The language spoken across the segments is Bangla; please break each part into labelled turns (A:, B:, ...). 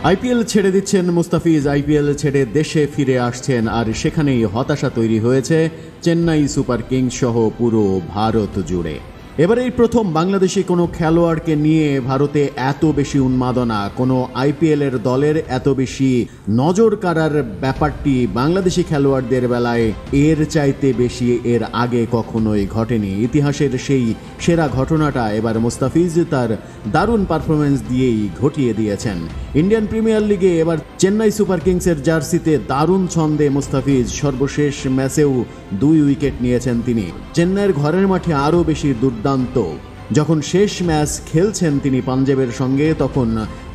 A: আইপিএল ছেড়ে দিচ্ছেন মুস্তাফিজ, আইপিএল ছেড়ে দেশে ফিরে আসছেন, আর সেখানেই হতাশা তৈরি হয়েছে চেন্নাই সুপার কিংস সহ পুরো ভারত জুড়ে। এবার এই প্রথম বাংলাদেশি কোনো খেলোয়াড়কে নিয়ে ভারতে এত বেশি উন্মাদনা, কোনো আইপিএলের দলের এত বেশি নজর কাড়ার ব্যাপারটি বাংলাদেশি খেলোয়াড়দের বেলায় এর চাইতে বেশি এর আগে কখনোই ঘটেনি। ইতিহাসের সেই সেরা ঘটনাটা এবার মুস্তাফিজ তার দারুণ পারফরমেন্স দিয়েই ঘটিয়ে দিয়েছেন। ইন্ডিয়ান প্রিমিয়ার লিগে এবার চেন্নাই সুপার কিংসের জার্সিতে দারুণ ছন্দে মুস্তাফিজ, সর্বশেষ ম্যাচেও 2 উইকেট নিয়েছেন তিনি। চেন্নাইয়ের ঘরের মাঠে আরও বেশি দুর্দান্ত। যখন শেষ ম্যাচ খেলছেন তিনি পাঞ্জাবের সঙ্গে, তখন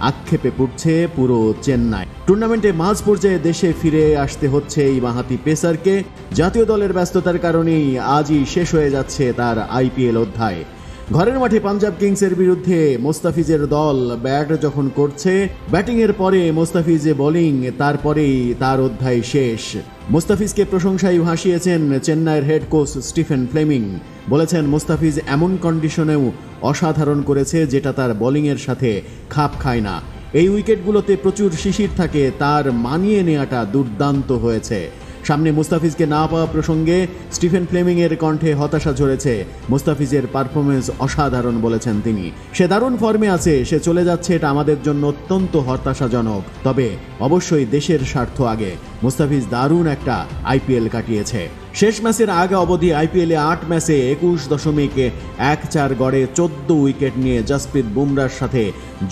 A: আক্ষেপে পড়ছে পুরো চেন্নাই। টুর্নামেন্টে মাঝ পর্যায়ে দেশে ফিরে আসতে হচ্ছে এই বাঁহাতি পেসারকে। জাতীয় দলের ব্যস্ততার কারণেই আজই শেষ হয়ে যাচ্ছে তার আইপিএল অধ্যায়। ঘরের মাঠে পাঞ্জাব কিংসের বিরুদ্ধে মুস্তাফিজের দল ব্যাট যখন করছে, ব্যাটিংয়ের পরে মুস্তাফিজ বোলিং, তারপরেই তার অধ্যায় শেষ। মুস্তাফিজকে প্রশংসায় ভাসিয়েছেন চেন্নাইয়ের হেড কোচ স্টিফেন ফ্লেমিং। বলেছেন মুস্তাফিজ এমন কন্ডিশনেও অসাধারণ করেছে যেটা তার বোলিংয়ের সাথে খাপ খায় না। এই উইকেটগুলোতে প্রচুর শিশির থাকে, তার মানিয়ে নেওয়াটা দুর্দান্ত হয়েছে। সামনে মুস্তাফিজকে না পাওয়া প্রসঙ্গে স্টিফেন ফ্লেমিংয়ের কণ্ঠে হতাশা ঝরেছে। মুস্তাফিজের পারফরমেন্স অসাধারণ বলেছেন তিনি। সে দারুণ ফর্মে আছে, সে চলে যাচ্ছে, এটা আমাদের জন্য অত্যন্ত হতাশাজনক। তবে অবশ্যই দেশের স্বার্থ আগে। মুস্তাফিজ দারুণ একটা আইপিএল কাটিয়েছে। শেষ ম্যাচের আগে অবধি আইপিএলে 8 ম্যাচে 21.14 গড়ে 14 উইকেট নিয়ে জসপ্রীত বুমরার সাথে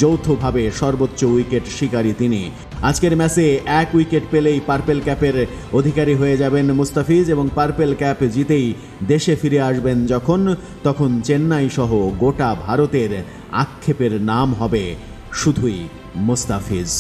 A: যৌথভাবে সর্বোচ্চ উইকেট শিকারী তিনি। আজকের ম্যাচে 1 উইকেট পেলেই পার্পেল ক্যাপের অধিকারী হয়ে যাবেন মুস্তাফিজ, এবং পার্পেল ক্যাপ জিতেই দেশে ফিরে আসবেন তখন চেন্নাই সহ গোটা ভারতের আক্ষেপের নাম হবে শুধুই মুস্তাফিজ।